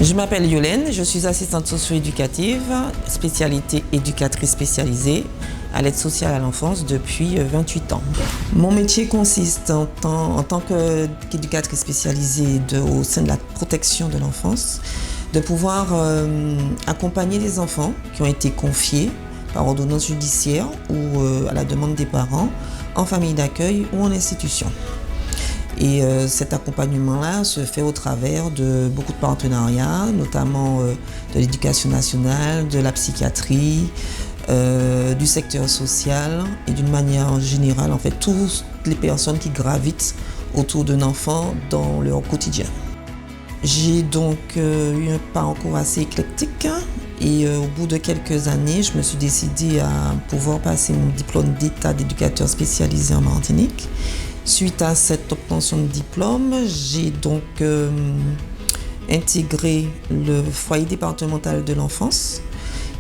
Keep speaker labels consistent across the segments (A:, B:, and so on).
A: Je m'appelle Yolène, je suis assistante socio-éducative, spécialité éducatrice spécialisée à l'aide sociale à l'enfance depuis 28 ans. Mon métier consiste en tant qu'éducatrice spécialisée au sein de la protection de l'enfance, de pouvoir accompagner les enfants qui ont été confiés par ordonnance judiciaire ou à la demande des parents en famille d'accueil ou en institution. Et cet accompagnement-là se fait au travers de beaucoup de partenariats, notamment de l'éducation nationale, de la psychiatrie, du secteur social et d'une manière générale, en fait, toutes les personnes qui gravitent autour d'un enfant dans leur quotidien. J'ai donc eu un parcours assez éclectique et au bout de quelques années, je me suis décidée à pouvoir passer mon diplôme d'état d'éducateur spécialisé en Martinique. Suite à cette obtention de diplôme, j'ai donc intégré le foyer départemental de l'enfance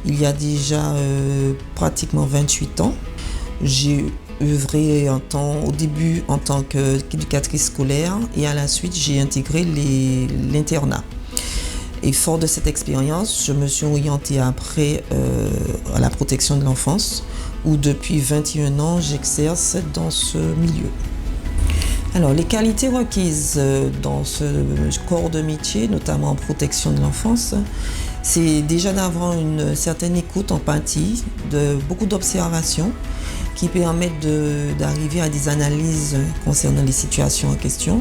A: il y a déjà pratiquement 28 ans. J'ai œuvré au début en tant qu'éducatrice scolaire et à la suite j'ai intégré l'internat. Et fort de cette expérience, je me suis orientée après à la protection de l'enfance où depuis 21 ans j'exerce dans ce milieu. Alors, les qualités requises dans ce corps de métier, notamment en protection de l'enfance, c'est déjà d'avoir une certaine écoute, empathie, beaucoup d'observations qui permettent d'arriver à des analyses concernant les situations en question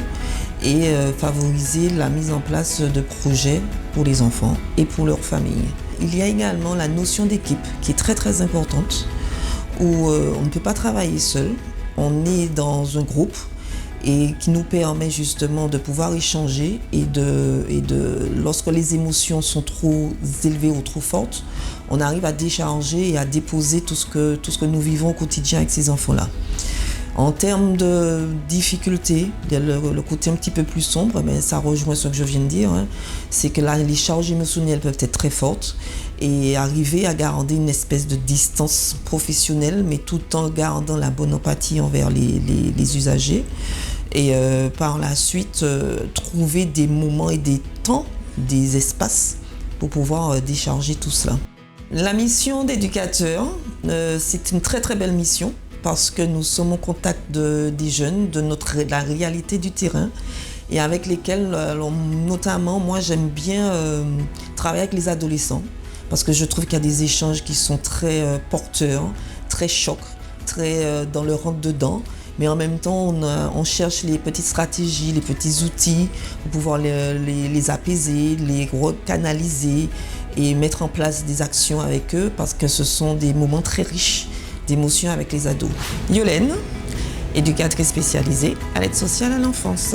A: et favoriser la mise en place de projets pour les enfants et pour leurs familles. Il y a également la notion d'équipe qui est très très importante où on ne peut pas travailler seul, on est dans un groupe et qui nous permet justement de pouvoir échanger et lorsque les émotions sont trop élevées ou trop fortes, on arrive à décharger et à déposer tout ce que nous vivons au quotidien avec ces enfants-là. En termes de difficultés, le côté un petit peu plus sombre, mais ça rejoint ce que je viens de dire, c'est que là, les charges émotionnelles peuvent être très fortes et arriver à garder une espèce de distance professionnelle, mais tout en gardant la bonne empathie envers les usagers. Et par la suite, trouver des moments et des temps, des espaces pour pouvoir décharger tout cela. La mission d'éducateur, c'est une très très belle mission parce que nous sommes au contact des jeunes, de la réalité du terrain et avec lesquels, notamment, moi j'aime bien travailler avec les adolescents parce que je trouve qu'il y a des échanges qui sont très porteurs, très chocs, très dans le rentre-dedans. Mais en même temps, on cherche les petites stratégies, les petits outils pour pouvoir les apaiser, les recanaliser et mettre en place des actions avec eux parce que ce sont des moments très riches d'émotions avec les ados. Yolène, éducatrice spécialisée à l'aide sociale à l'enfance.